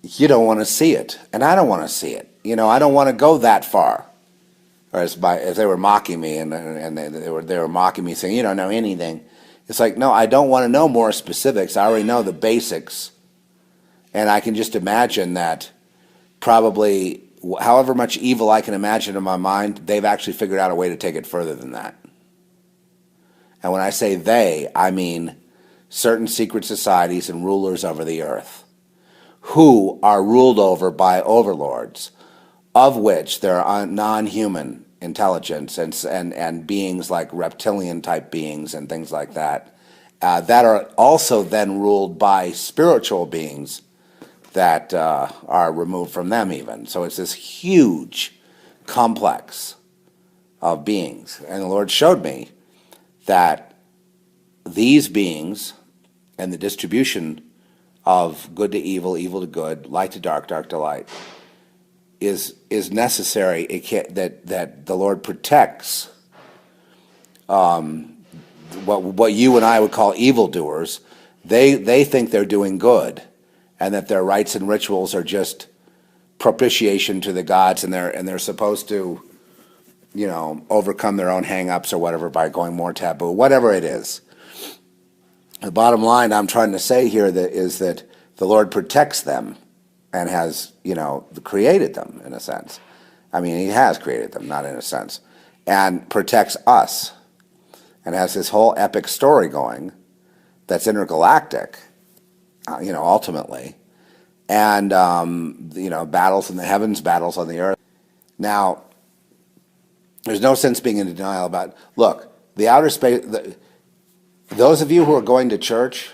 you don't want to see it, and I don't want to see it. I don't want to go that far. Or as they were mocking me, and they were mocking me, saying, "You don't know anything." It's like, no, I don't want to know more specifics. I already know the basics, and I can just imagine that probably however much evil I can imagine in my mind, they've actually figured out a way to take it further than that. And when I say they, I mean certain secret societies and rulers over the earth who are ruled over by overlords, of which there are non-human intelligence and beings like reptilian-type beings and things like that, that are also then ruled by spiritual beings that are removed from them even. So it's this huge complex of beings. And the Lord showed me that these beings and the distribution of good to evil, evil to good, light to dark, dark to light, is necessary. That the Lord protects what you and I would call evildoers. They think they're doing good, and that their rites and rituals are just propitiation to the gods, and they're supposed to, overcome their own hang-ups or whatever by going more taboo, whatever it is. The bottom line I'm trying to say here is that the Lord protects them and has, created them in a sense. I mean, he has created them, not in a sense, and protects us, and has this whole epic story going that's intergalactic, ultimately, and, battles in the heavens, battles on the earth. Now, there's no sense being in denial about, look, the outer space, those of you who are going to church,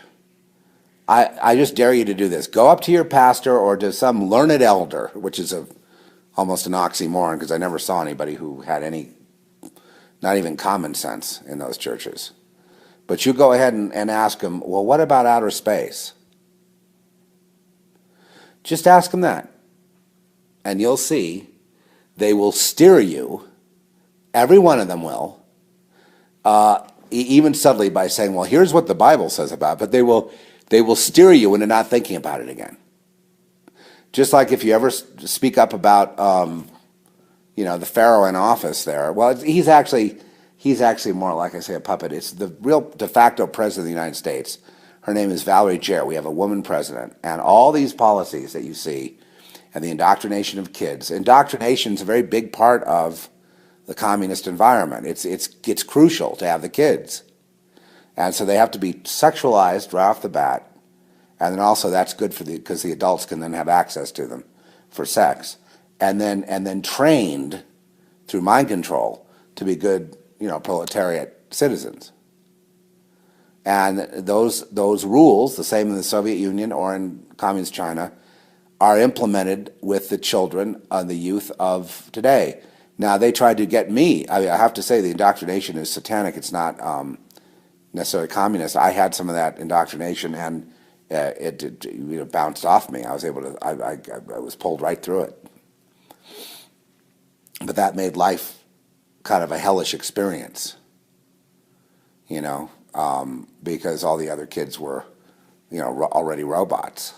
I just dare you to do this. Go up to your pastor or to some learned elder, which is almost an oxymoron because I never saw anybody who had any, not even common sense in those churches. But you go ahead and ask them, well, what about outer space? Just ask them that. And you'll see they will steer you, every one of them will, even subtly by saying, well, here's what the Bible says about it, but they will steer you into not thinking about it again. Just like if you ever speak up about, the Pharaoh in office there. Well, he's actually more, like I say, a puppet. It's the real de facto president of the United States. Her name is Valerie Jarrett. We have a woman president. And all these policies that you see and the indoctrination of kids. Indoctrination is a very big part of the communist environment. It's crucial to have the kids. And so they have to be sexualized right off the bat. And then also that's good because the adults can then have access to them for sex. And then trained through mind control to be good, proletariat citizens. And those rules, the same in the Soviet Union or in communist China, are implemented with the children and the youth of today. Now, they tried to get me. I have to say the indoctrination is satanic. It's not necessarily communist. I had some of that indoctrination, and it bounced off me. I was able to. I was pulled right through it. But that made life kind of a hellish experience, because all the other kids were, already robots.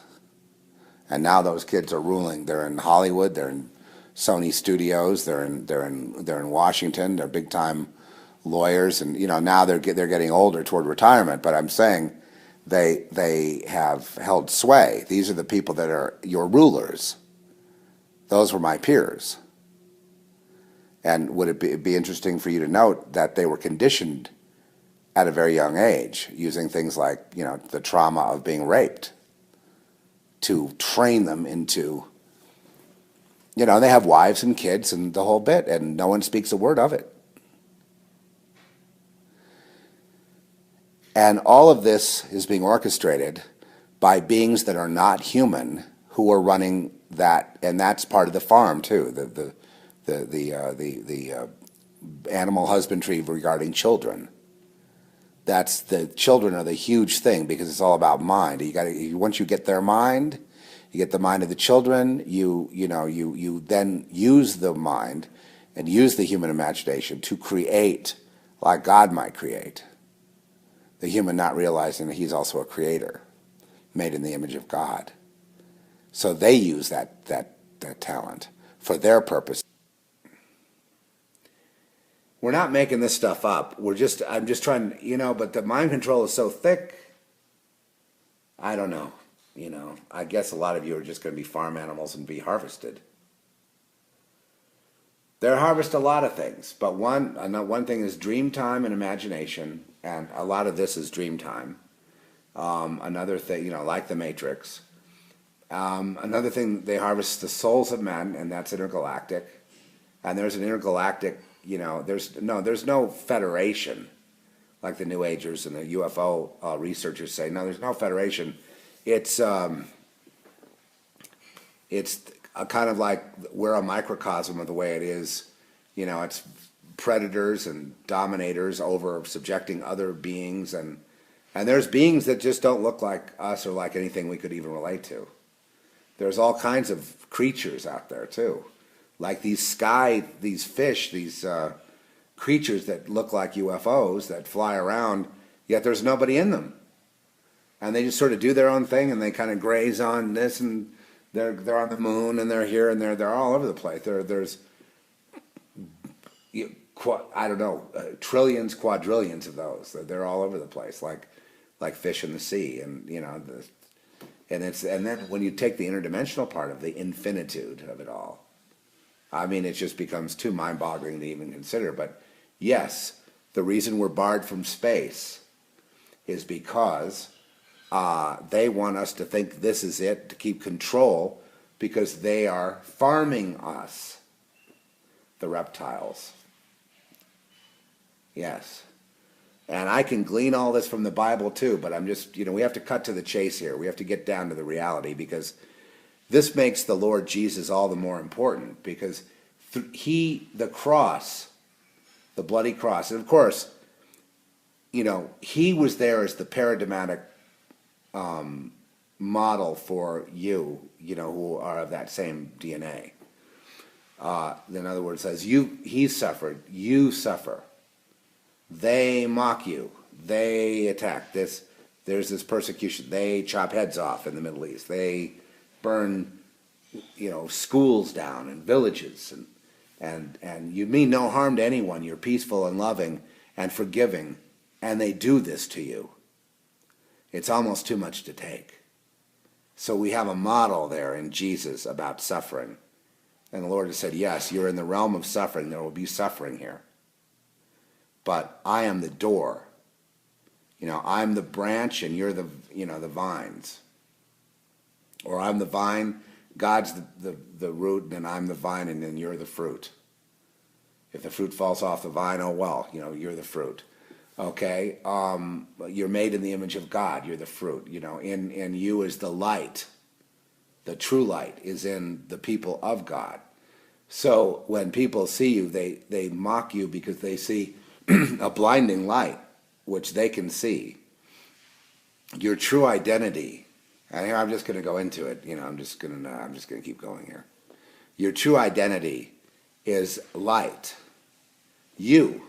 And now those kids are ruling. They're in Hollywood. They're in Sony Studios. They're in Washington. They're big time lawyers, and now they're getting older toward retirement. But I'm saying they have held sway. These are the people that are your rulers. Those were my peers. And would it be interesting for you to note that they were conditioned at a very young age, using things like the trauma of being raped to train them into, they have wives and kids and the whole bit, and no one speaks a word of it. And all of this is being orchestrated by beings that are not human who are running that, and that's part of the farm too, the animal husbandry regarding children. That's the children are the huge thing because it's all about mind. Once you get their mind, you get the mind of the children. You then use the mind and use the human imagination to create like God might create. The human not realizing that he's also a creator, made in the image of God. So they use that talent for their purpose. We're not making this stuff up. I'm just trying, but the mind control is so thick. I don't know. I guess a lot of you are just going to be farm animals and be harvested. They harvest a lot of things, but one thing is dream time and imagination, and a lot of this is dream time. Another thing, like the Matrix. Another thing, they harvest the souls of men, and that's intergalactic. And there's an intergalactic, there's no federation, like the New Agers and the UFO researchers say. No, there's no federation. It's a kind of like we're a microcosm of the way it is. It's predators and dominators over subjecting other beings, and there's beings that just don't look like us or like anything we could even relate to. There's all kinds of creatures out there too, like these fish, these creatures that look like UFOs that fly around, yet there's nobody in them. And they just sort of do their own thing, and they kind of graze on this, and they're on the moon, and they're here, and they're all over the place. There's I don't know, trillions, quadrillions of those. They're all over the place, like fish in the sea, and and then when you take the interdimensional part of the infinitude of it all, I mean, it just becomes too mind-boggling to even consider. But yes, the reason we're barred from space is because they want us to think this is it, to keep control, because they are farming us, the reptiles. Yes. And I can glean all this from the Bible too, but I'm just, we have to cut to the chase here. We have to get down to the reality, because this makes the Lord Jesus all the more important, because the cross, the bloody cross, and of course, he was there as the paradigmatic model for you, who are of that same DNA. In other words, as he suffered, you suffer. They mock you. They attack. There's this persecution. They chop heads off in the Middle East. They burn, schools down and villages, and you mean no harm to anyone. You're peaceful and loving and forgiving, and they do this to you. It's almost too much to take. So we have a model there in Jesus about suffering. And the Lord has said, yes, you're in the realm of suffering. There will be suffering here. But I am the door. I'm the branch and you're the vines. Or I'm the vine, God's the root, and I'm the vine, and then you're the fruit. If the fruit falls off the vine, oh well, you're the fruit. Okay? You're made in the image of God. You're the fruit. In you is the light. The true light is in the people of God. So when people see you, they mock you because they see a blinding light, which they can see. Your true identity, and here I'm just going to go into it. I'm just going to keep going here. Your true identity is light. You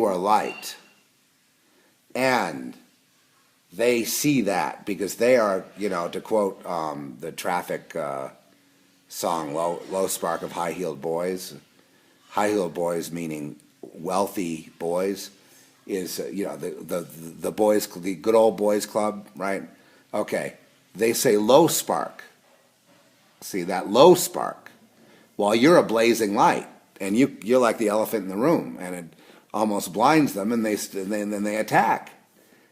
are light, and they see that because they are, to quote the Traffic song, "Low spark of high-heeled boys." High-heeled boys meaning wealthy boys, is the boys, the good old boys club, right? Okay, they say low spark. See that low spark? Well, you're a blazing light, and you're like the elephant in the room, and it almost blinds them, and then they attack,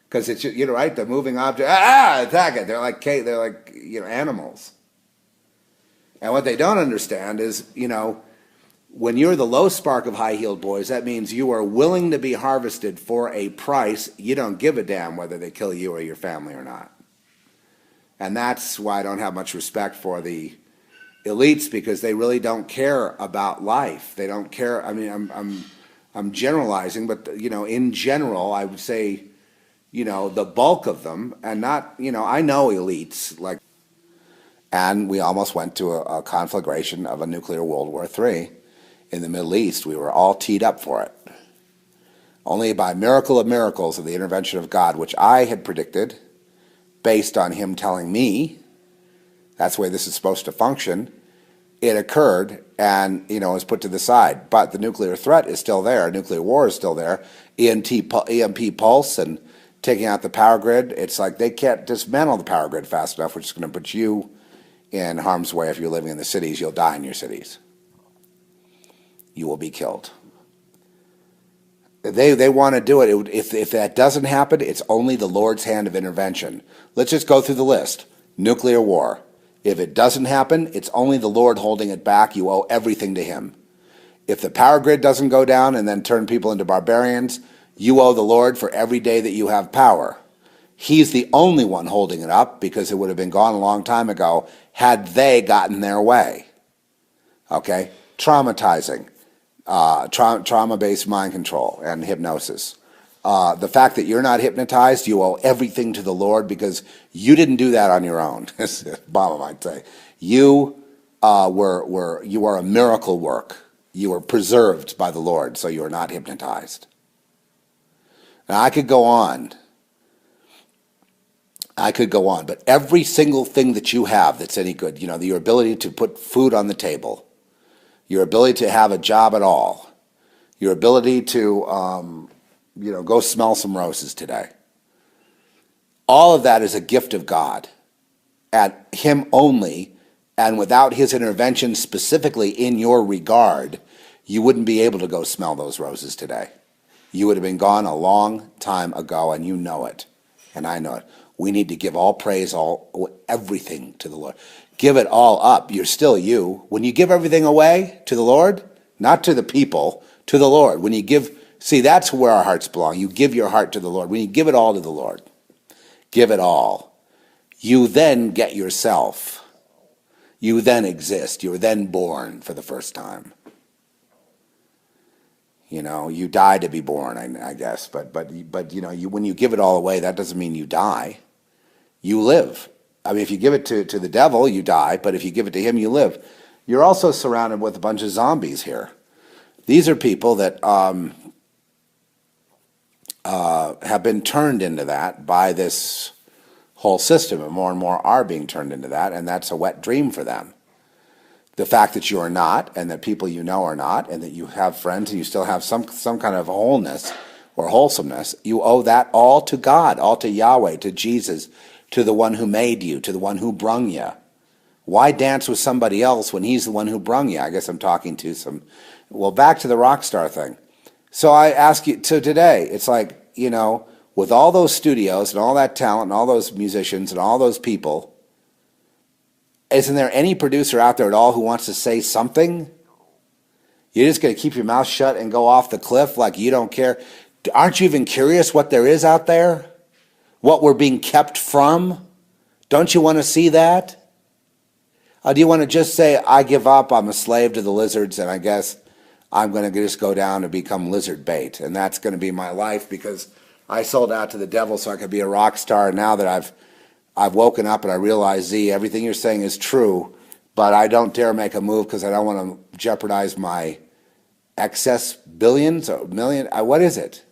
because it's right, the moving object, attack it. They're like animals, and what they don't understand is when you're the low spark of high-heeled boys, that means you are willing to be harvested for a price. You don't give a damn whether they kill you or your family or not. And that's why I don't have much respect for the elites, because they really don't care about life. They don't care. I mean, I'm generalizing, but in general, I would say, the bulk of them, and not, I know elites like, and we almost went to a conflagration of a nuclear World War III. In the Middle East. We were all teed up for it. Only by miracle of miracles of the intervention of God, which I had predicted based on him telling me That's the way this is supposed to function. It occurred and, was put to the side. But the nuclear threat is still there. Nuclear war is still there. EMP pulse and taking out the power grid. It's like they can't dismantle the power grid fast enough, which is going to put you in harm's way. If you're living in the cities, you'll die in your cities. You will be killed. They want to do it. If that doesn't happen, it's only the Lord's hand of intervention. Let's just go through the list. Nuclear war. If it doesn't happen, it's only the Lord holding it back. You owe everything to him. If the power grid doesn't go down and then turn people into barbarians, you owe the Lord for every day that you have power. He's the only one holding it up because it would have been gone a long time ago had they gotten their way. Okay? Traumatizing. Trauma-based mind control and hypnosis. The fact that you're not hypnotized, you owe everything to the Lord because you didn't do that on your own. As Obama might say, you are a miracle work. You were preserved by the Lord, so you are not hypnotized. Now I could go on, but every single thing that you have that's any good, your ability to put food on the table, your ability to have a job at all, your ability to go smell some roses today. All of that is a gift of God, at him only, and without his intervention specifically in your regard, you wouldn't be able to go smell those roses today. You would have been gone a long time ago, and you know it, and I know it. We need to give all praise, everything to the Lord. Give it all up. You're still you. When you give everything away to the Lord, not to the people, to the Lord. When you give, see, that's where our hearts belong. You give your heart to the Lord. When you give it all to the Lord, give it all. You then get yourself. You then exist. You're then born for the first time. You die to be born, I guess. But when you give it all away, that doesn't mean you die. You live. I mean, if you give it to the devil, you die. But if you give it to him, you live. You're also surrounded with a bunch of zombies here. These are people that have been turned into that by this whole system, and more are being turned into that, and that's a wet dream for them. The fact that you are not, and that people you know are not, and that you have friends and you still have some kind of wholeness or wholesomeness, you owe that all to God, all to Yahweh, to Jesus, to the one who made you, to the one who brung you. Why dance with somebody else when he's the one who brung you? I guess I'm talking to some... Well, back to the rock star thing. So I ask you, so today, it's like, with all those studios and all that talent and all those musicians and all those people, isn't there any producer out there at all who wants to say something? You're just going to keep your mouth shut and go off the cliff like you don't care? Aren't you even curious what there is out there? What we're being kept from? Don't you want to see that? Or do you want to just say, I give up, I'm a slave to the lizards, and I guess I'm going to just go down and become lizard bait, and that's going to be my life because I sold out to the devil so I could be a rock star, and now that I've woken up and I realize, Z, everything you're saying is true, but I don't dare make a move because I don't want to jeopardize my excess billions or million. What is it?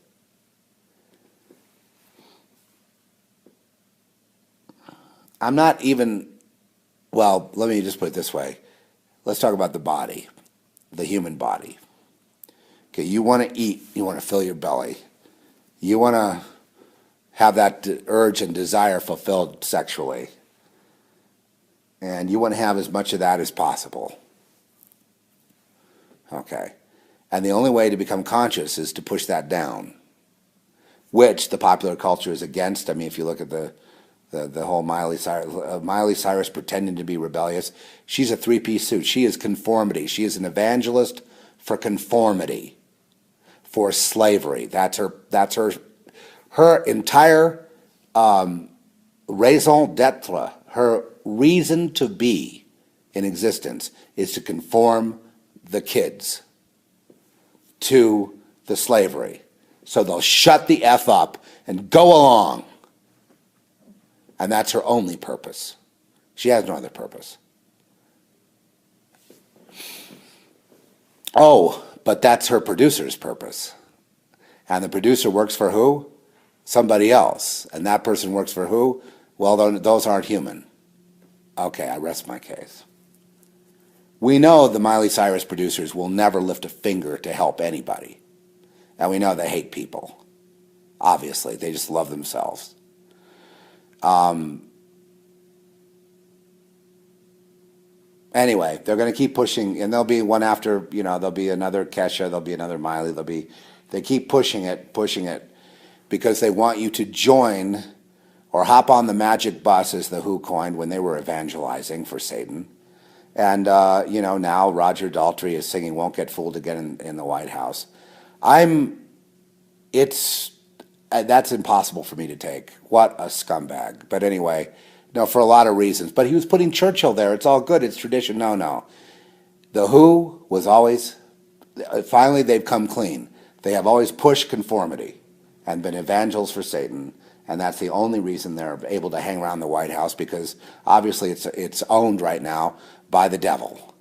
I'm not even, well, let me just put it this way. Let's talk about the body, the human body. Okay, you want to eat, you want to fill your belly. You want to have that urge and desire fulfilled sexually. And you want to have as much of that as possible. Okay. And the only way to become conscious is to push that down, which the popular culture is against. I mean, if you look at the whole Miley Cyrus pretending to be rebellious, she's a three-piece suit. She is conformity. She is an evangelist for conformity, for slavery. That's her entire raison d'etre, her reason to be in existence is to conform the kids to the slavery. So they'll shut the F up and go along. And that's her only purpose. She has no other purpose. Oh, but that's her producer's purpose. And the producer works for who? Somebody else. And that person works for who? Well, those aren't human. Okay, I rest my case. We know the Miley Cyrus producers will never lift a finger to help anybody. And we know they hate people. Obviously, they just love themselves. Anyway, they're going to keep pushing, and there'll be one after, there'll be another Kesha, there'll be another Miley, they keep pushing it, because they want you to join or hop on the magic bus, as the Who coined when they were evangelizing for Satan. And, now Roger Daltrey is singing Won't Get Fooled Again in the White House. That's impossible for me to take. What a scumbag. But anyway, no, for a lot of reasons. But he was putting Churchill there. It's all good. It's tradition. No. The Who was always, finally they've come clean. They have always pushed conformity and been evangels for Satan. And that's the only reason they're able to hang around the White House, because obviously it's owned right now by the devil.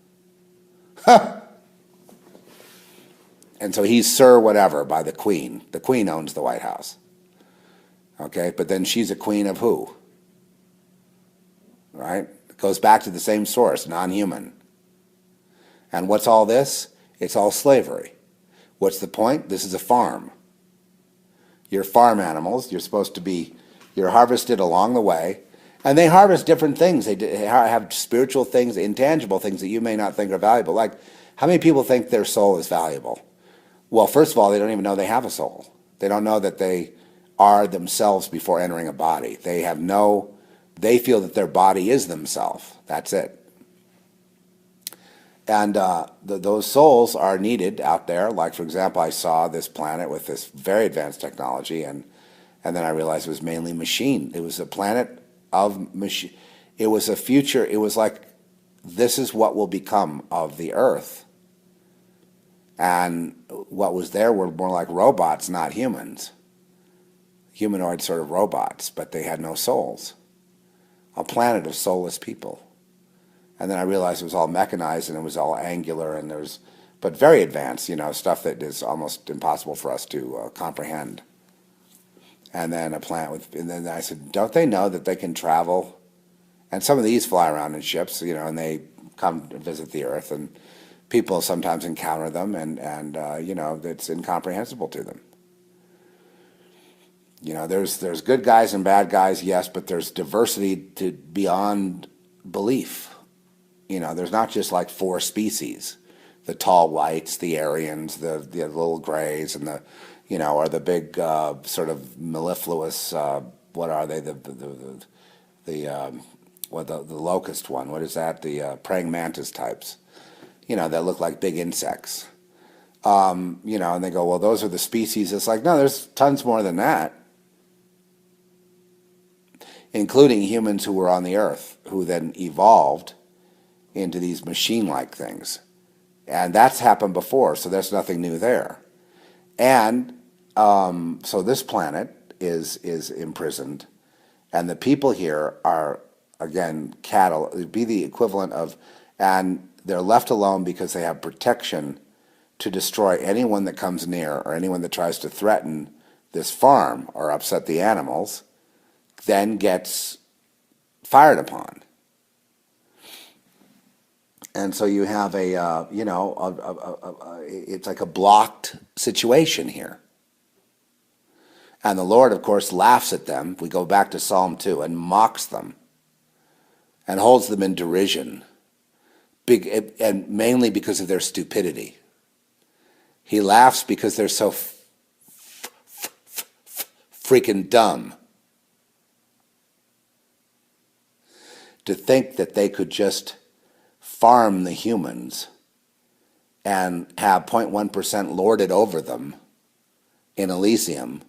And so he's Sir whatever by the Queen. The Queen owns the White House. Okay, but then she's a queen of who? Right? It goes back to the same source, non-human. And what's all this? It's all slavery. What's the point? This is a farm. You're farm animals. You're harvested along the way. And they harvest different things. They have spiritual things, intangible things that you may not think are valuable. Like, how many people think their soul is valuable? Well, first of all, they don't even know they have a soul. They don't know that they are themselves before entering a body. They feel that their body is themselves. That's it. And those souls are needed out there. Like, for example, I saw this planet with this very advanced technology, and then I realized it was mainly machine. It was a planet of machine. It was a future. It was like, this is what will become of the Earth. And what was there were more like robots, not humans. Humanoid sort of robots, but they had no souls. A planet of soulless people. And then I realized it was all mechanized and it was all angular, but very advanced, stuff that is almost impossible for us to comprehend. And then and then I said, don't they know that they can travel? And some of these fly around in ships, and they come to visit the Earth, and people sometimes encounter them, and it's incomprehensible to them. There's good guys and bad guys, yes, but there's diversity to beyond belief. There's not just like 4 species: the tall whites, the Aryans, the little grays, and or the big sort of mellifluous. What are they? The locust one. What is that? The praying mantis types. That look like big insects. And they go, well, those are the species. It's like, no, there's tons more than that, including humans who were on the Earth, who then evolved into these machine-like things. And that's happened before, so there's nothing new there. And so this planet is imprisoned, and the people here are, again, cattle. It'd be the equivalent of, and they're left alone because they have protection to destroy anyone that comes near, or anyone that tries to threaten this farm or upset the animals, then gets fired upon. And so you have it's like a blocked situation here. And the Lord, of course, laughs at them. We go back to Psalm 2, and mocks them and holds them in derision. And mainly because of their stupidity. He laughs because they're so freaking dumb to think that they could just farm the humans and have 0.1% lorded over them in Elysium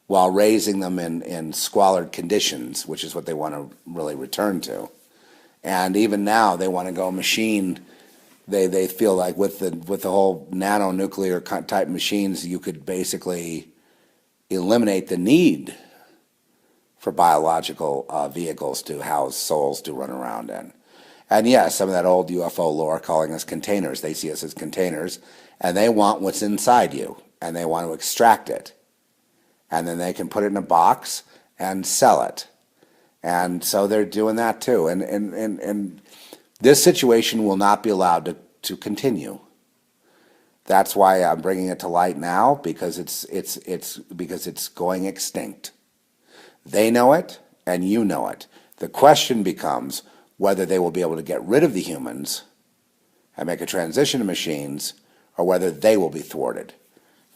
while raising them in squalid conditions, which is what they want to really return to. And even now, they want to go machine. They feel like with the whole nanonuclear type machines, you could basically eliminate the need for biological vehicles to house souls to run around in. And yes, some of that old UFO lore calling us containers. They see us as containers, and they want what's inside you, and they want to extract it. And then they can put it in a box and sell it. And so they're doing that too. And this situation will not be allowed to continue. That's why I'm bringing it to light now, because it's going extinct. They know it, and you know it. The question becomes whether they will be able to get rid of the humans and make a transition to machines, or whether they will be thwarted.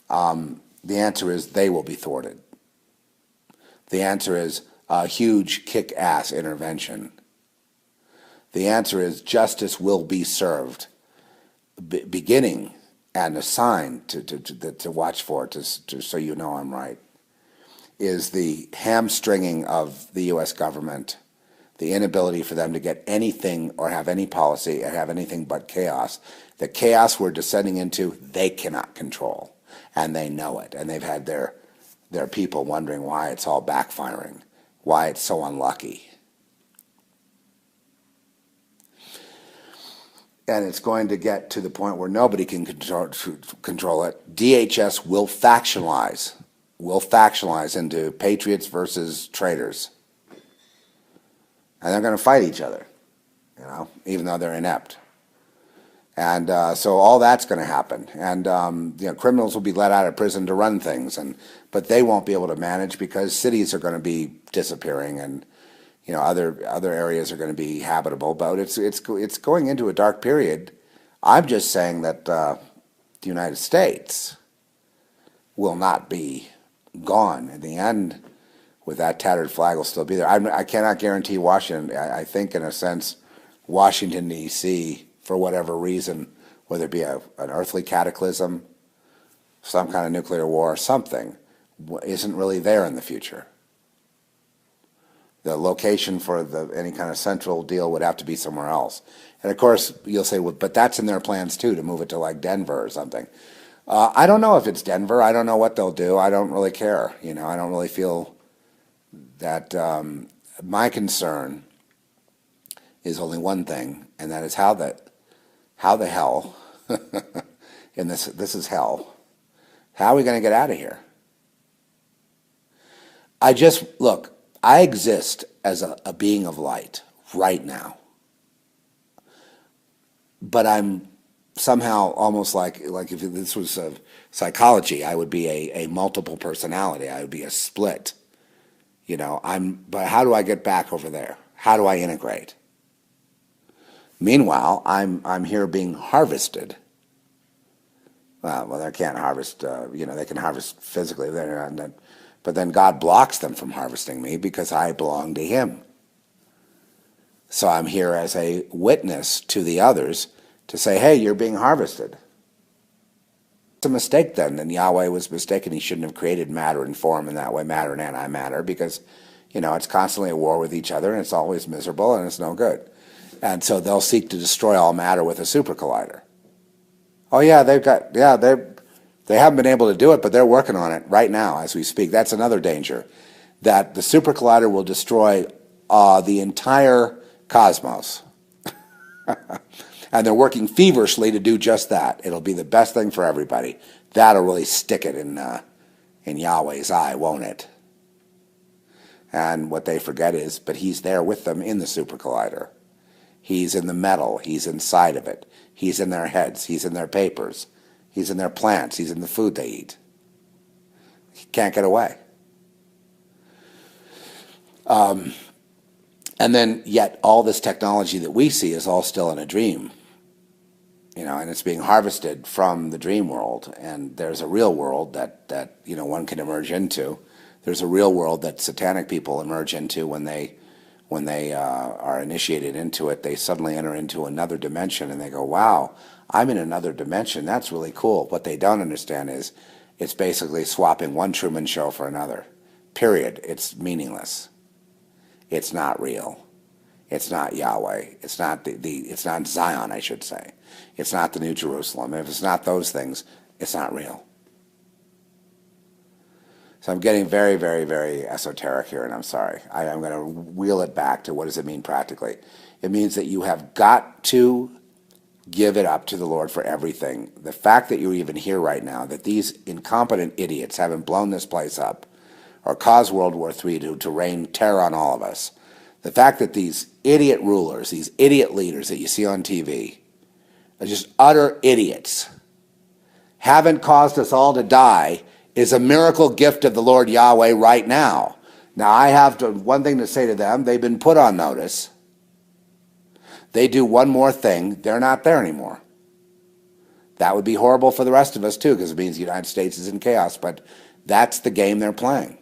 The answer is they will be thwarted. The answer is a huge kick-ass intervention. The answer is justice will be served, beginning and a sign to watch for, so you know I'm right, is the hamstringing of the U.S. government, the inability for them to get anything or have any policy and have anything but chaos. The chaos we're descending into, they cannot control, and they know it, and they've had their people wondering why it's all backfiring, why it's so unlucky. And it's going to get to the point where nobody can control it. DHS will factionalize into patriots versus traitors. And they're going to fight each other, even though they're inept. And so all that's going to happen. And criminals will be let out of prison to run things, but they won't be able to manage, because cities are going to be disappearing, and other areas are going to be habitable. But it's going into a dark period. I'm just saying that the United States will not be gone. In the end, with that tattered flag, will still be there. I cannot guarantee Washington. I think, in a sense, Washington, D.C., for whatever reason, whether it be an earthly cataclysm, some kind of nuclear war, or something, isn't really there in the future. The location for any kind of central deal would have to be somewhere else. And of course, you'll say, well, but that's in their plans too, to move it to like Denver or something. I don't know if it's Denver. I don't know what they'll do. I don't really care. I don't really feel that. My concern is only one thing, and that is how the hell, and this is hell, how are we going to get out of here? I exist as a being of light right now, but I'm somehow almost like if this was psychology, I would be a multiple personality. I would be a split. But how do I get back over there? How do I integrate? Meanwhile, I'm here being harvested. Well, they can't harvest. They can harvest physically. They're not. But then God blocks them from harvesting me because I belong to Him. So I'm here as a witness to the others to say, hey, you're being harvested. It's a mistake then Yahweh was mistaken. He shouldn't have created matter and form in that way, matter and antimatter, because, it's constantly at war with each other, and it's always miserable, and it's no good. And so they'll seek to destroy all matter with a super collider. Oh yeah, they haven't been able to do it, but they're working on it right now as we speak. That's another danger, that the super collider will destroy the entire cosmos. And they're working feverishly to do just that. It'll be the best thing for everybody. That'll really stick it in Yahweh's eye, won't it? And what they forget is, but He's there with them in the super collider. He's in the metal. He's inside of it. He's in their heads. He's in their papers. He's in their plants. He's in the food they eat. He can't get away. And then yet all this technology that we see is all still in a dream. And it's being harvested from the dream world. And there's a real world that one can emerge into. There's a real world that satanic people emerge into when they are initiated into it. They suddenly enter into another dimension, and they go, wow, I'm in another dimension. That's really cool. What they don't understand is it's basically swapping one Truman Show for another. Period. It's meaningless. It's not real. It's not Yahweh. It's not it's not Zion, I should say. It's not the New Jerusalem. If it's not those things, it's not real. So I'm getting very, very, very esoteric here, and I'm sorry. I'm going to wheel it back to what does it mean practically. It means that you have got to give it up to the Lord for everything. The fact that you're even here right now, that these incompetent idiots haven't blown this place up or caused World War III to rain terror on all of us, The fact that these idiot rulers, these idiot leaders that you see on TV, are just utter idiots, haven't caused us all to die, is a miracle gift of the Lord Yahweh right now. Now, I have one thing to say to them. They've been put on notice. They do one more thing, they're not there anymore. That would be horrible for the rest of us too, because it means the United States is in chaos, but that's the game they're playing.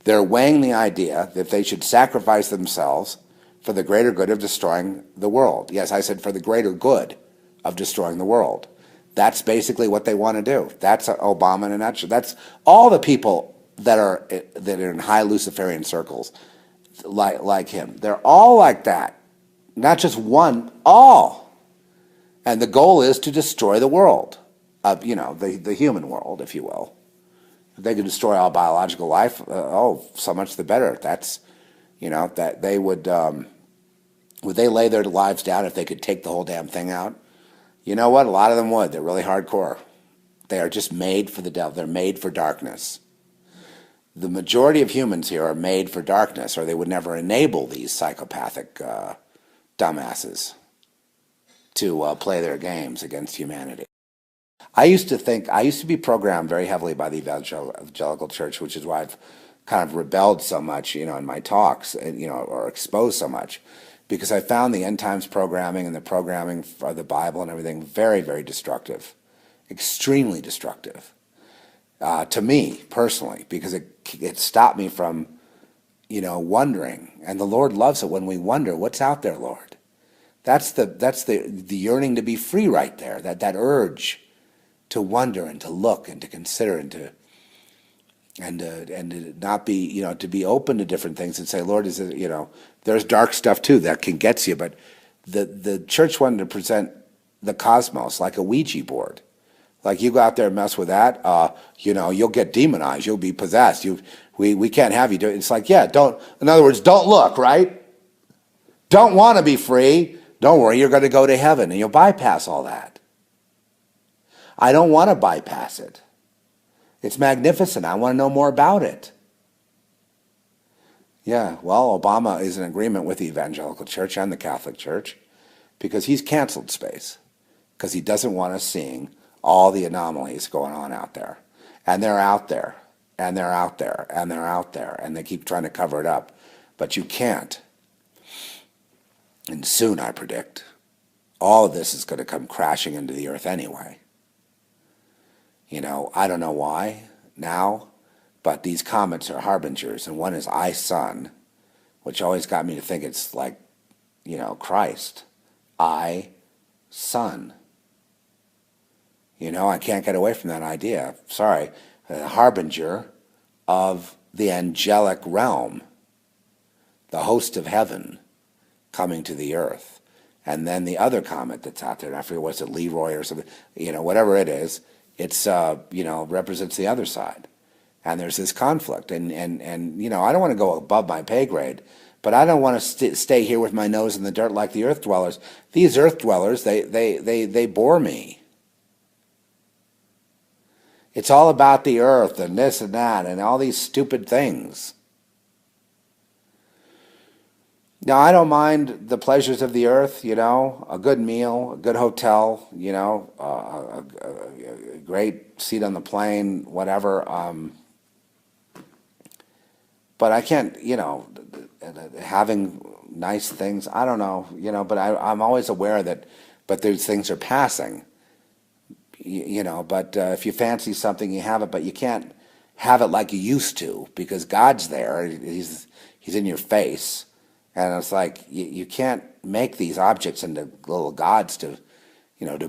They're weighing the idea that they should sacrifice themselves for the greater good of destroying the world. Yes, I said for the greater good of destroying the world. That's basically what they want to do. That's Obama in a nutshell. That's all the people that are in high Luciferian circles like him. They're all like that. Not just one, all. And the goal is to destroy the world, the human world, if you will. If they could destroy all biological life, so much the better. That's, that they would they lay their lives down if they could take the whole damn thing out? You know what? A lot of them would. They're really hardcore. They are just made for the devil. They're made for darkness. The majority of humans here are made for darkness, or they would never enable these psychopathic dumbasses to play their games against humanity. I used to be programmed very heavily by the evangelical church, which is why I've kind of rebelled so much, in my talks, or exposed so much, because I found the end times programming and the programming for the Bible and everything very, very destructive, extremely destructive, to me personally, because it stopped me from, wondering. And the Lord loves it when we wonder, what's out there, Lord? That's the yearning to be free right there, that urge to wonder and to look and to consider and to not be, to be open to different things and say, Lord, is it, there's dark stuff too that can get you, but the church wanted to present the cosmos like a Ouija board. Like you go out there and mess with that, you'll get demonized, you'll be possessed. We can't have you do it. It's like, in other words, don't look, right? Don't want to be free. Don't worry, you're going to go to heaven and you'll bypass all that. I don't want to bypass it. It's magnificent. I want to know more about it. Yeah, well, Obama is in agreement with the evangelical church and the Catholic Church because he's canceled space, because he doesn't want us seeing all the anomalies going on out there. And they're out there, and they're out there, and they're out there, and they keep trying to cover it up. But you can't. And soon, I predict, all of this is going to come crashing into the earth anyway. I don't know why now, but these comets are harbingers, and one is I-Sun, which always got me to think it's like, Christ. I-Sun. I can't get away from that idea. Sorry. A harbinger of the angelic realm, the host of heaven coming to the earth. And then the other comet that's out there, and I forget what's it, Leroy or something, whatever it is, it's, represents the other side. And there's this conflict. And I don't want to go above my pay grade, but I don't want to stay here with my nose in the dirt like the earth dwellers. These earth dwellers, they bore me. It's all about the earth and this and that and all these stupid things. Now, I don't mind the pleasures of the earth, a good meal, a good hotel, a great seat on the plane, whatever. But I can't, having nice things, I don't know, but I'm always aware but those things are passing, but if you fancy something, you have it, but you can't have it like you used to because God's there. He's in your face. And it's like, you can't make these objects into little gods to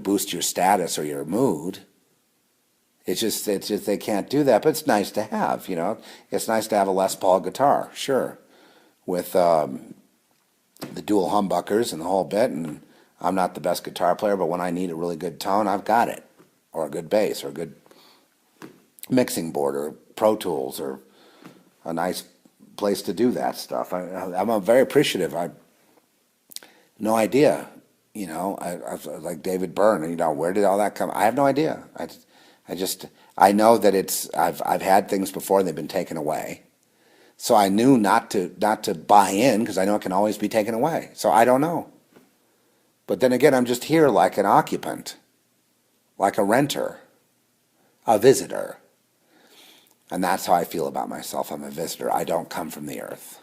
boost your status or your mood. It's just they can't do that, but it's nice to have, It's nice to have a Les Paul guitar, sure, with the dual humbuckers and the whole bit, and I'm not the best guitar player, but when I need a really good tone, I've got it, or a good bass, or a good mixing board, or Pro Tools, or a nice place to do that stuff. I'm very appreciative. I no idea, I like David Byrne, where did all that come? I have no idea. I know that I've had things before and they've been taken away. So I knew not to buy in because I know it can always be taken away. So I don't know. But then again, I'm just here like an occupant, like a renter, a visitor. And that's how I feel about myself. I'm a visitor. I don't come from the earth.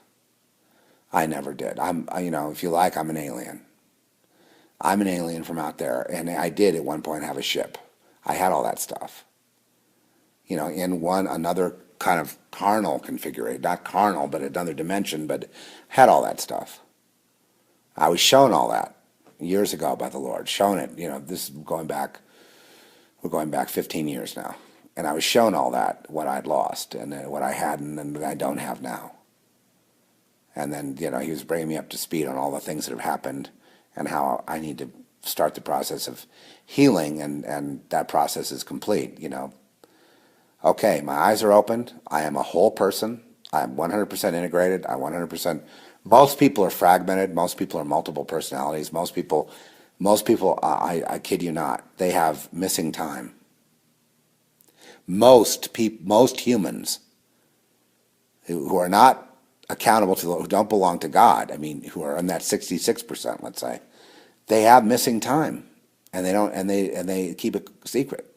I never did. If you like, I'm an alien. I'm an alien from out there. And I did at one point have a ship. I had all that stuff. In another kind of carnal configuration, not carnal, but another dimension, but had all that stuff. I was shown all that years ago by the Lord, shown it. This is we're going back 15 years now. And I was shown all that, what I'd lost and what I hadn't and I don't have now. And then, he was bringing me up to speed on all the things that have happened and how I need to start the process of healing, and that process is complete, Okay, my eyes are opened. I am a whole person. I'm 100% integrated. Most people are fragmented. Most people are multiple personalities. Most people, I kid you not, they have missing time. Most humans who are not accountable to, who don't belong to God, who are in that 66%, let's say, they have missing time, and they keep it secret.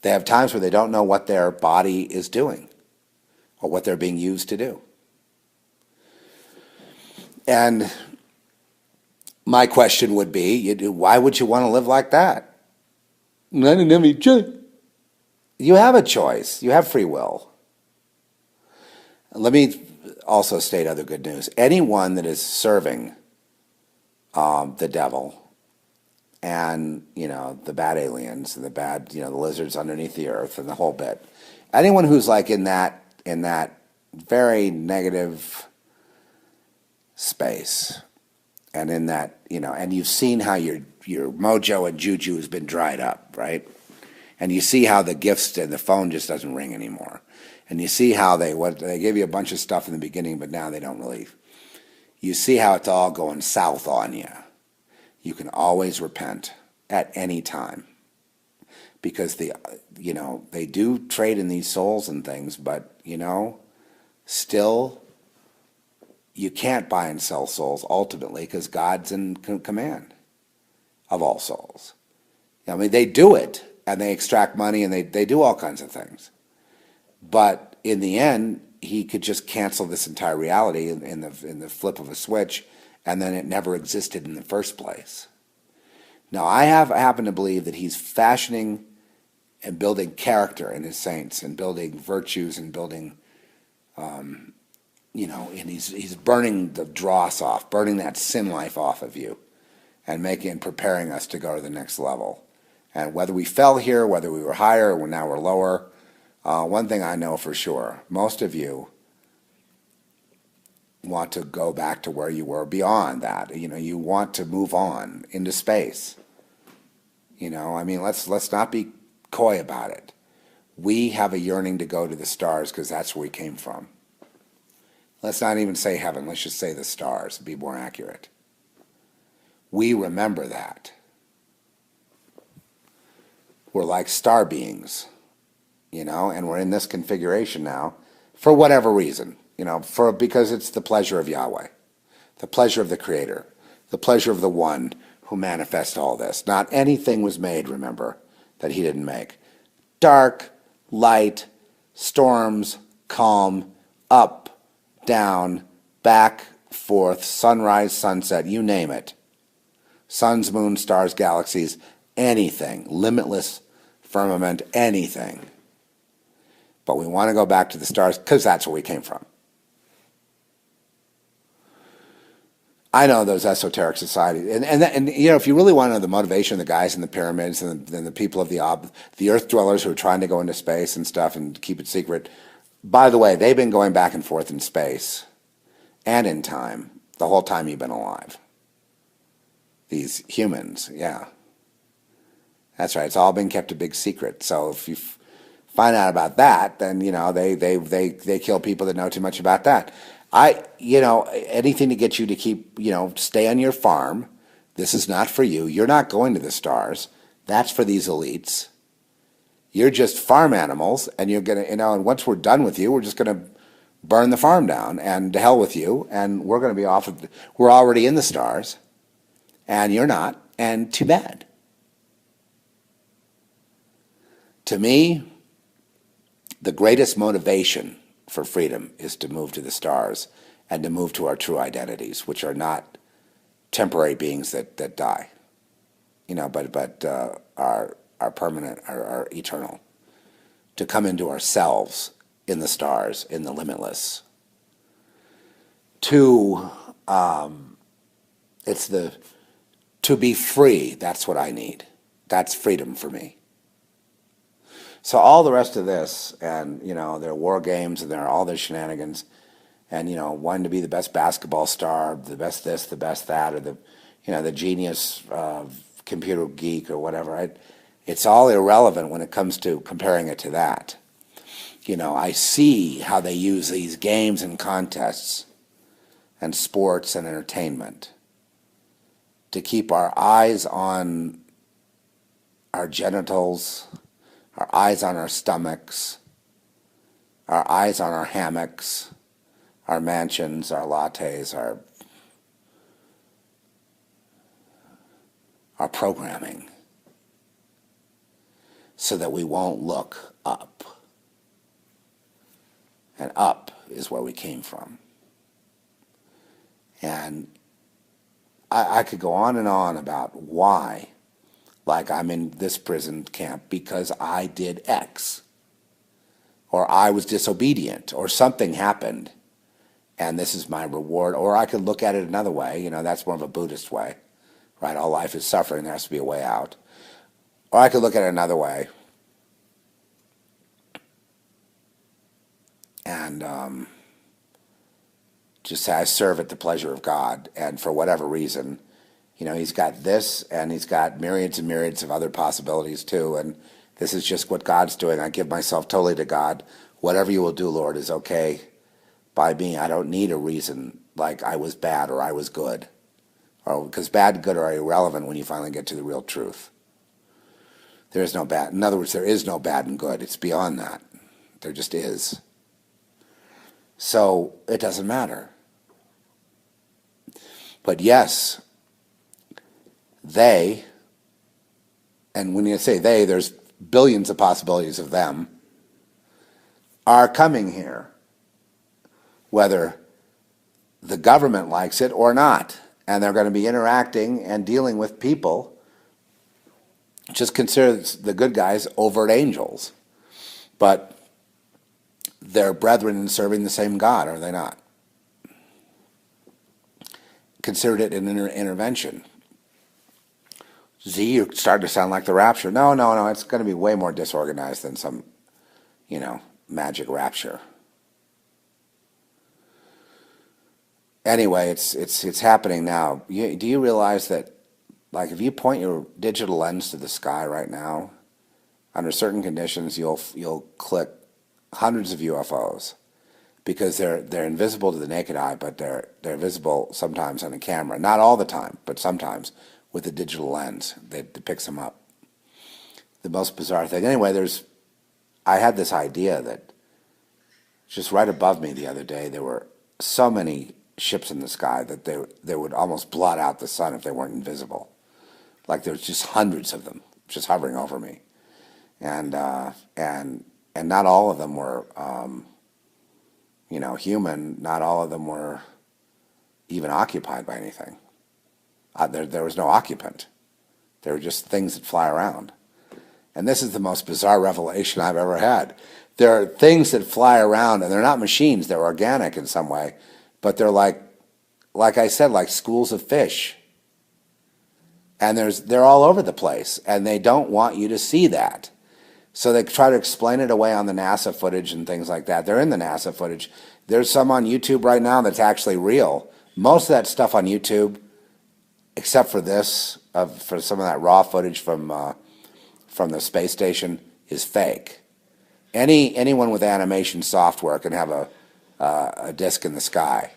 They have times where they don't know what their body is doing or what they're being used to do. And my question would be, why would you want to live like that? You have a choice. You have free will. Let me also state other good news. Anyone that is serving the devil and, the bad aliens and the bad, the lizards underneath the earth and the whole bit. Anyone who's like in that very negative space and in that, and you've seen how your mojo and juju has been dried up, right? And you see how the gifts and the phone just doesn't ring anymore. And you see how they gave you a bunch of stuff in the beginning, but now they don't really. You see how it's all going south on you. You can always repent at any time, because they do trade in these souls and things, but still you can't buy and sell souls ultimately, because God's in command of all souls. They do it and they extract money and they do all kinds of things, but in the end he could just cancel this entire reality in the flip of a switch, and then it never existed in the first place. Now, I happen to believe that he's fashioning and building character in his saints and building virtues and building, and he's burning the dross off, burning that sin life off of you and preparing us to go to the next level. And whether we fell here, whether we were higher or now we're lower, one thing I know for sure, most of you want to go back to where you were beyond that. You want to move on into space. Let's not be coy about it. We have a yearning to go to the stars because that's where we came from. Let's not even say heaven. Let's just say the stars, be more accurate. We remember that. We're like star beings, and we're in this configuration now for whatever reason. Because it's the pleasure of Yahweh, the pleasure of the Creator, the pleasure of the One who manifests all this. Not anything was made, remember, that he didn't make. Dark, light, storms, calm, up, down, back, forth, sunrise, sunset, you name it. Suns, moons, stars, galaxies, anything, limitless firmament, anything. But we want to go back to the stars because that's where we came from. I know those esoteric societies, and if you really want to know the motivation of the guys in the pyramids and the people of the earth dwellers who are trying to go into space and stuff and keep it secret, by the way, they've been going back and forth in space and in time the whole time you've been alive. These humans, yeah. That's right. It's all been kept a big secret. So if you find out about that, then they kill people that know too much about that. Anything to get you to keep, stay on your farm. This is not for you. You're not going to the stars. That's for these elites. You're just farm animals, and you're going to, and once we're done with you, we're just going to burn the farm down, and to hell with you, and we're going to be off of, we're already in the stars, and you're not, and too bad. To me, the greatest motivation for freedom is to move to the stars and to move to our true identities, which are not temporary beings that die, but are permanent, are eternal. To come into ourselves in the stars, in the limitless. To be free, that's what I need. That's freedom for me. So all the rest of this, and there are war games, and there are all these shenanigans, and wanting to be the best basketball star, the best this, the best that, or the genius computer geek or whatever. It's all irrelevant when it comes to comparing it to that. I see how they use these games and contests and sports and entertainment to keep our eyes on our genitals, our eyes on our stomachs, our eyes on our hammocks, our mansions, our lattes, our programming, so that we won't look up. And up is where we came from. And I could go on and on about why, like I'm in this prison camp because I did X, or I was disobedient, or something happened, and this is my reward. Or I could look at it another way, that's more of a Buddhist way, right? All life is suffering, there has to be a way out. Or I could look at it another way, and just say I serve at the pleasure of God, and for whatever reason, he's got this, and he's got myriads and myriads of other possibilities too, and this is just what God's doing. I give myself totally to God. Whatever you will do, Lord, is okay by me. I don't need a reason like I was bad or I was good, or because bad and good are irrelevant when you finally get to the real truth. There is no bad. In other words, there is no bad and good. It's beyond that. There just is. So it doesn't matter. But yes, they, and when you say they, there's billions of possibilities of them, are coming here, whether the government likes it or not. And they're going to be interacting and dealing with people. Just consider the good guys overt angels. But they're brethren in serving the same God, are they not? Considered it an intervention. Z, you're starting to sound like the rapture. No, it's going to be way more disorganized than some, magic rapture. Anyway, it's happening now. Do you realize that, like, if you point your digital lens to the sky right now, under certain conditions, you'll click hundreds of UFOs, because they're invisible to the naked eye, but they're visible sometimes on a camera. Not all the time, but sometimes with a digital lens that picks them up. The most bizarre thing. Anyway, I had this idea that just right above me the other day, there were so many ships in the sky that they would almost blot out the sun if they weren't invisible. Like there's just hundreds of them just hovering over me, and not all of them were human. Not all of them were even occupied by anything. There was no occupant. They were just things that fly around. And this is the most bizarre revelation I've ever had. There are things that fly around, and they're not machines. They're organic in some way, but they're like I said, like schools of fish. And they're all over the place, and they don't want you to see that. So they try to explain it away on the NASA footage and things like that. They're in the NASA footage. There's some on YouTube right now that's actually real. Most of that stuff on YouTube, except for for some of that raw footage from the space station, is fake. Anyone with animation software can have a disc in the sky.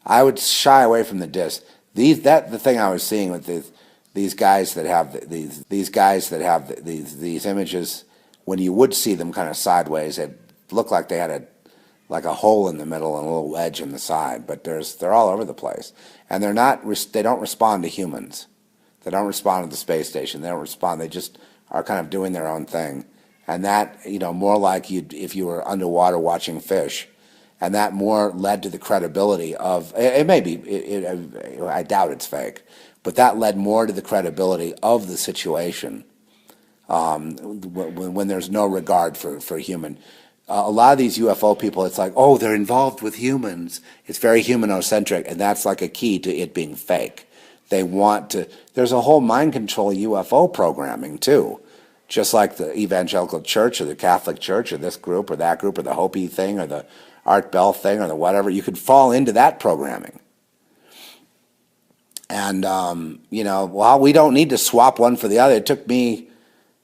I would shy away from the disc. The thing I was seeing with these guys that have these images, when you would see them kind of sideways, it looked like they had like a hole in the middle and a little wedge in the side, but they're all over the place. And they don't respond to humans. They don't respond to the space station. They don't respond. They just are kind of doing their own thing. And that, more like if you were underwater watching fish. And that more led to the credibility of, it may be, I doubt it's fake, but that led more to the credibility of the situation when there's no regard for human. A lot of these UFO people, it's like, oh, they're involved with humans. It's very humanocentric, and that's like a key to it being fake. They want to, there's a whole mind control UFO programming too, just like the evangelical church or the Catholic church or this group or that group or the Hopi thing or the Art Bell thing or the whatever. You could fall into that programming. And, well, we don't need to swap one for the other. It took me,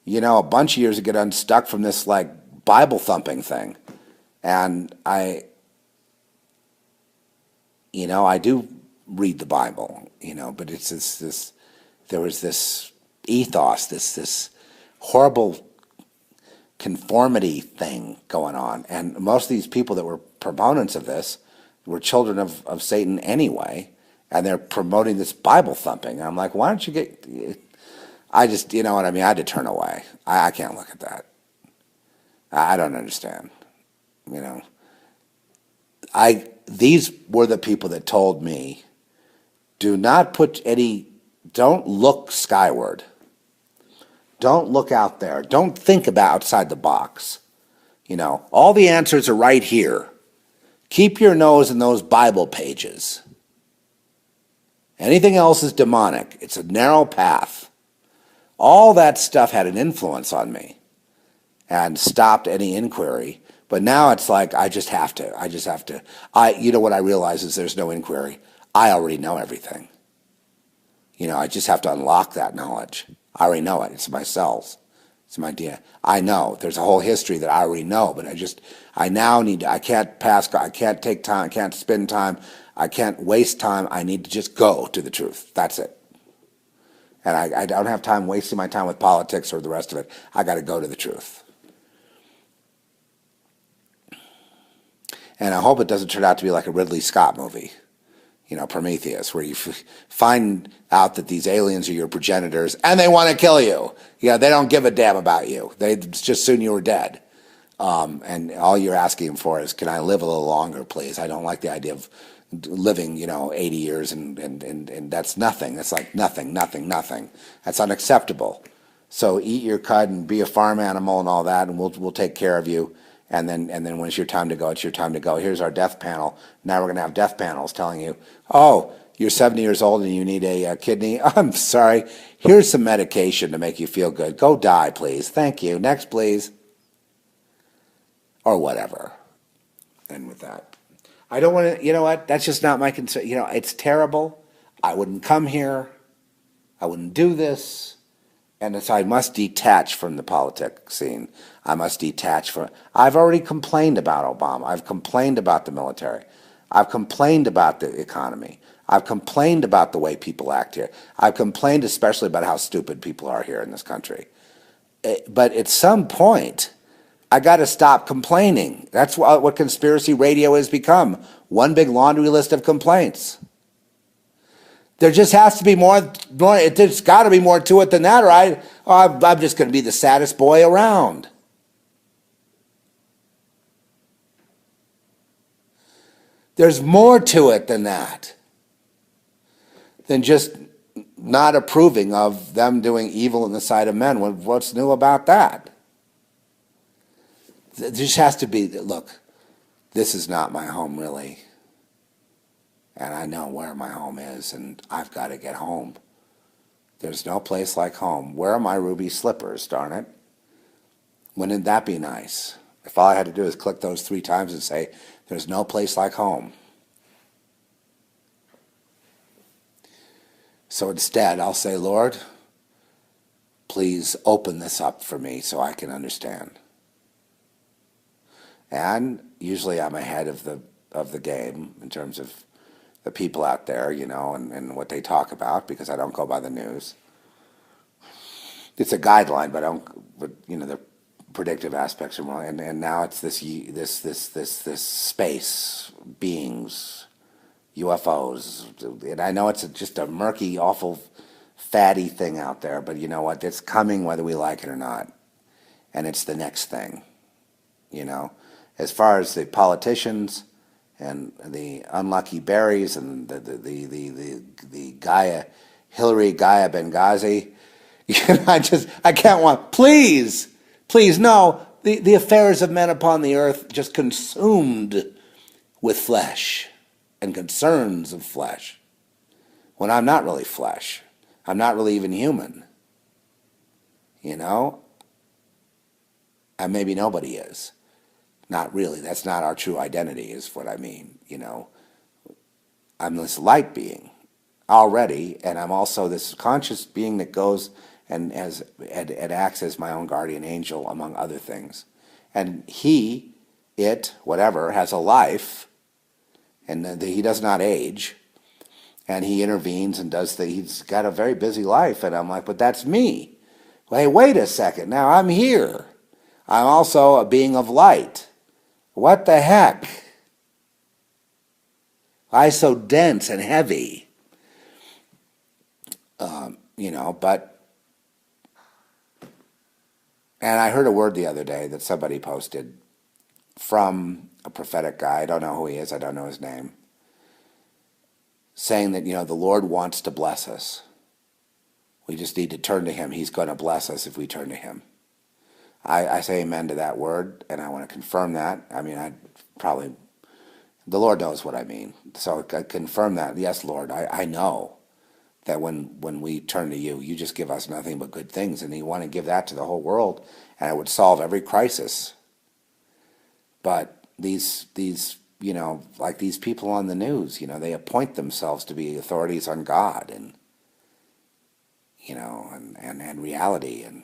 a bunch of years to get unstuck from this, like, Bible thumping thing. And I do read the Bible, but it's there was this ethos, this horrible conformity thing going on. And most of these people that were proponents of this were children of Satan anyway, and they're promoting this Bible thumping. And I'm like, why don't you I just, you know what I mean? I had to turn away. I can't look at that. I don't understand. These were the people that told me, don't look skyward. Don't look out there. Don't think about outside the box. All the answers are right here. Keep your nose in those Bible pages. Anything else is demonic. It's a narrow path. All that stuff had an influence on me and stopped any inquiry. But now it's like, I just have to. What I realize is there's no inquiry. I already know everything. I just have to unlock that knowledge. I already know it. It's in my cells. It's in my DNA. I know. There's a whole history that I already know, but I can't take time, I can't spend time, I can't waste time. I need to just go to the truth. That's it. And I don't have time wasting my time with politics or the rest of it. I got to go to the truth. And I hope it doesn't turn out to be like a Ridley Scott movie, Prometheus, where you find out that these aliens are your progenitors and they want to kill you. They don't give a damn about you. They just soon you were dead. And all you're asking for is, can I live a little longer, please? I don't like the idea of living, 80 years and that's nothing. That's like nothing. That's unacceptable. So eat your cud and be a farm animal and all that, and we'll take care of you. And then when it's your time to go, it's your time to go. Here's our death panel. Now we're going to have death panels telling you, oh, you're 70 years old and you need a kidney. I'm sorry. Here's some medication to make you feel good. Go die, please. Thank you. Next, please. Or whatever. And with that, I don't want to, you know what? That's just not my concern. It's terrible. I wouldn't come here. I wouldn't do this. And so I must detach from the politic scene. I must detach from. I've already complained about Obama. I've complained about the military. I've complained about the economy. I've complained about the way people act here. I've complained especially about how stupid people are here in this country. But at some point, I got to stop complaining. That's what conspiracy radio has become. One big laundry list of complaints. There just has to be more. There's got to be more to it than that, or I'm just going to be the saddest boy around. There's more to it than that. Than just not approving of them doing evil in the sight of men. What's new about that? There just has to be, look, this is not my home really. And I know where my home is, and I've got to get home. There's no place like home. Where are my ruby slippers, darn it? Wouldn't that be nice? If all I had to do is click those 3 times and say, there's no place like home. So instead, I'll say, Lord, please open this up for me so I can understand. And usually I'm ahead of the game in terms of the people out there, and what they talk about, because I don't go by the news. It's a guideline, but they're predictive aspects of and now it's this space beings, UFOs, and I know it's just a murky, awful, fatty thing out there, but you know what? It's coming whether we like it or not, and it's the next thing. As far as the politicians and the unlucky berries and the Hillary Gaia Benghazi, I can't want. Please, no. The affairs of men upon the earth just consumed with flesh and concerns of flesh, when I'm not really flesh. I'm not really even human. And maybe nobody is. Not really. That's not our true identity, is what I mean. I'm this light being already, and I'm also this conscious being that goes and acts as my own guardian angel, among other things. And it, whatever, has a life, and he does not age, and he intervenes and he's got a very busy life, and I'm like, but that's me. Well, hey, wait a second, now I'm here. I'm also a being of light. What the heck? Why so dense and heavy? And I heard a word the other day that somebody posted from a prophetic guy. I don't know who he is. I don't know his name. Saying that, the Lord wants to bless us. We just need to turn to him. He's going to bless us if we turn to him. I say amen to that word, and I want to confirm that. I mean, the Lord knows what I mean. So I confirm that. Yes, Lord, I know that when we turn to you, you just give us nothing but good things, and you want to give that to the whole world, and it would solve every crisis. But these like these people on the news, they appoint themselves to be authorities on God and reality, and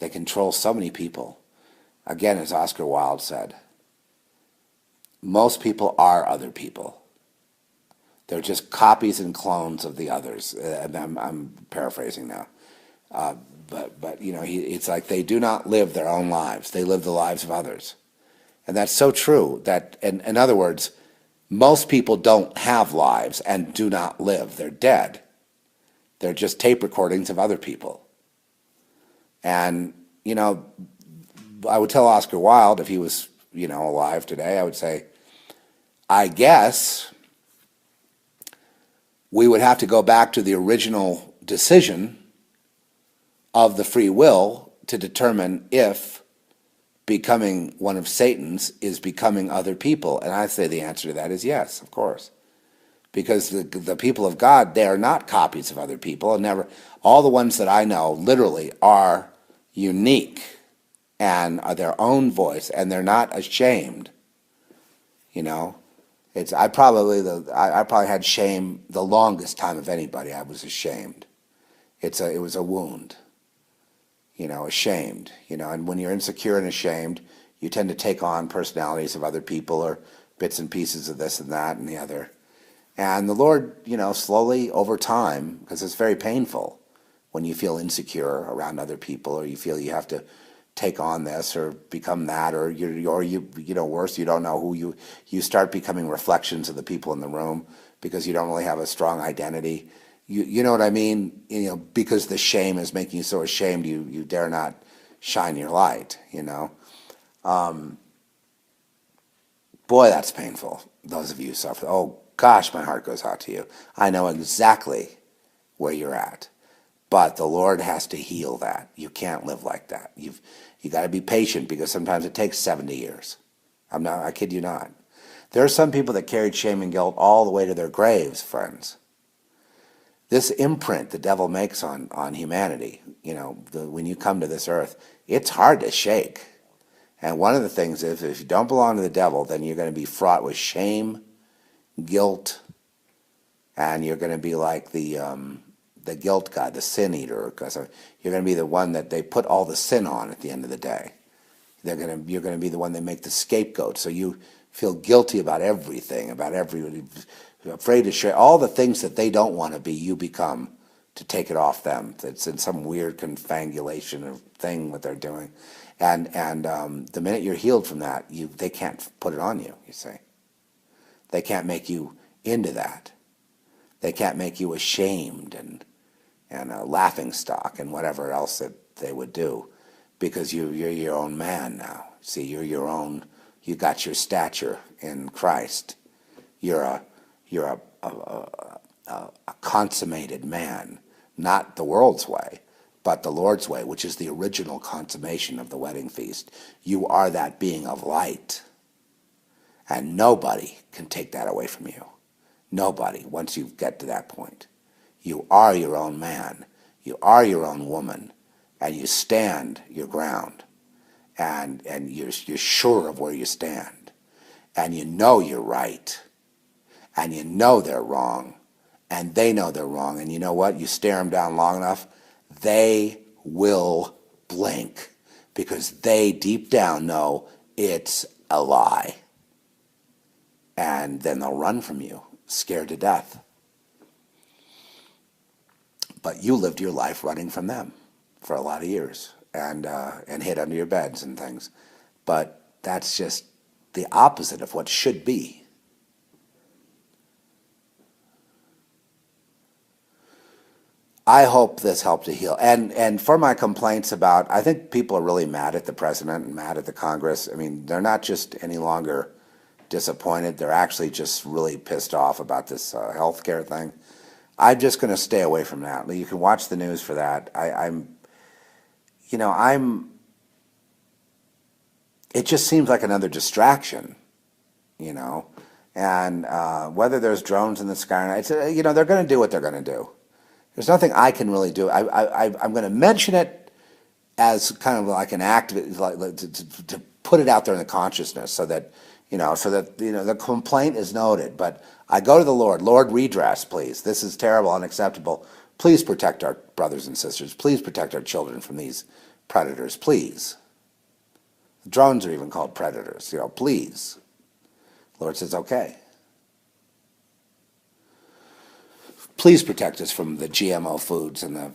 they control so many people. Again, as Oscar Wilde said, most people are other people. They're just copies and clones of the others. I'm paraphrasing now. But it's like they do not live their own lives. They live the lives of others. And that's so true that, in other words, most people don't have lives and do not live. They're dead. They're just tape recordings of other people. And, I would tell Oscar Wilde, if he was, alive today, I would say, I guess we would have to go back to the original decision of the free will to determine if becoming one of Satan's is becoming other people. And I say the answer to that is yes, of course. Because the people of God, they are not copies of other people, and never. All the ones that I know literally are unique and are their own voice, and they're not ashamed. I probably had shame the longest time of anybody. I was ashamed. It was a wound. Ashamed. And when you're insecure and ashamed, you tend to take on personalities of other people or bits and pieces of this and that and the other. And the Lord, slowly over time, because it's very painful when you feel insecure around other people, or you feel you have to take on this or become that, or worse, you don't know who you start becoming reflections of the people in the room because you don't really have a strong identity. You know what I mean? Because the shame is making you so ashamed, you dare not shine your light. Boy, that's painful. Those of you who suffer. Oh gosh, my heart goes out to you. I know exactly where you're at. But the Lord has to heal that. You can't live like that. You got to be patient, because sometimes it takes 70 years. I kid you not. There are some people that carried shame and guilt all the way to their graves, friends. This imprint the devil makes on humanity, when you come to this earth, it's hard to shake. And one of the things is, if you don't belong to the devil, then you're going to be fraught with shame, guilt, and you're going to be like the guilt guy, the sin eater, because you're going to be the one that they put all the sin on at the end of the day. You're going to be the one they make the scapegoat, so you feel guilty about everything, afraid to share all the things that they don't want to be. You become to take it off them. It's in some weird confangulation of thing what they're doing. And the minute you're healed from that, they can't put it on you, you see. They can't make you into that. They can't make you ashamed and a laughing stock and whatever else that they would do, because you're your own man now. See, you're your own. You got your stature in Christ. You're a consummated man, not the world's way, but the Lord's way, which is the original consummation of the wedding feast. You are that being of light, and nobody can take that away from you. Nobody, once you get to that point. You are your own man. You are your own woman, and you stand your ground, and you're sure of where you stand, and you know you're right, and you know they're wrong, and they know they're wrong, and you know what? You stare them down long enough, they will blink, because they deep down know it's a lie, and then they'll run from you, scared to death. But you lived your life running from them for a lot of years, and hid under your beds and things. But that's just the opposite of what should be. I hope this helped to heal. And for my complaints about, I think people are really mad at the president and mad at the Congress. I mean, they're not just any longer disappointed. They're actually just really pissed off about this healthcare thing. I'm just going to stay away from that. You can watch the news for that. It just seems like another distraction, and whether there's drones in the sky or not, they're going to do what they're going to do. There's nothing I can really do. I'm going to mention it as kind of like an act to put it out there in the consciousness so that the complaint is noted. But I go to the Lord. Lord, redress, please. This is terrible, unacceptable. Please protect our brothers and sisters. Please protect our children from these predators, please. Drones are even called predators, please. The Lord says, okay. Please protect us from the GMO foods and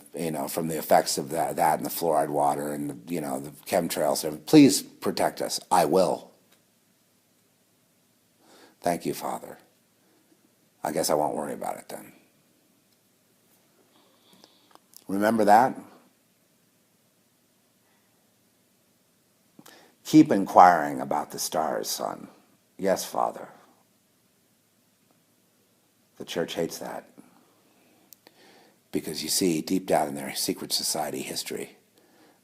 from the effects of that and the fluoride water and the chemtrails. Please protect us. I will. Thank you, Father. I guess I won't worry about it then. Remember that? Keep inquiring about the stars, son. Yes, Father. The church hates that. Because you see, deep down in their secret society history,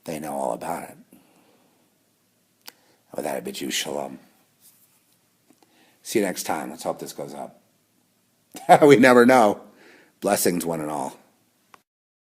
they know all about it. With that, I bid you shalom. See you next time. Let's hope this goes up. We never know. Blessings, one and all.